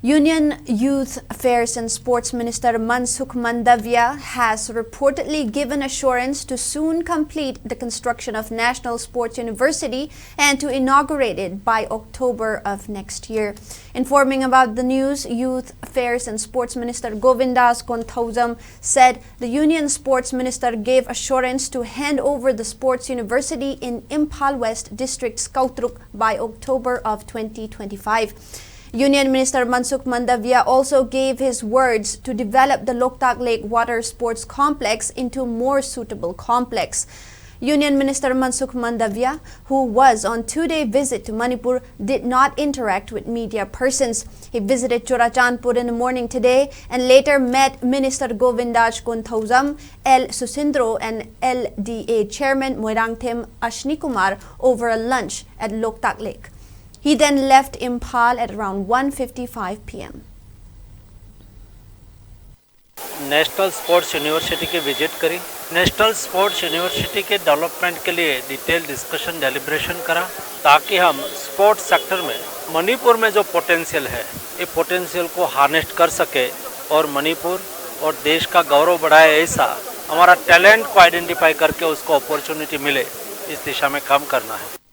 Union Youth Affairs and Sports Minister Mansukh has reportedly given assurance to soon complete the construction of National Sports University and to inaugurate it by October of next year. Informing about the news, Youth Affairs and Sports Minister Govindas Konthaujam said the Union Sports Minister gave assurance to hand over the Sports University in Imphal West District's Kautruk by October of 2025. Union Minister Mansukh also gave his words to develop the Loktak Lake Water Sports Complex into a more suitable complex. Union Minister Mansukh, who was on two-day visit to Manipur, did not interact with media persons. He visited Churachandpur in the morning today and later met Minister Govindas Konthaujam, L. Susindro and LDA Chairman Moirangthem Ashnikumar over a lunch at Loktak Lake. He then left Imphal at around 1:55 p.m. National sports university की visit करी। National sports university के development के लिए detail discussion deliberation करा ताकि हम sports sector में मणिपुर में जो पोटेंशियल है ये पोटेंशियल को हार्नेस्ट कर सके और मणिपुर और देश का गौरव बढ़ाए। ऐसा हमारा टैलेंट को आइडेंटिफाई करके उसको अपॉर्चुनिटी मिले, इस दिशा में काम करना है।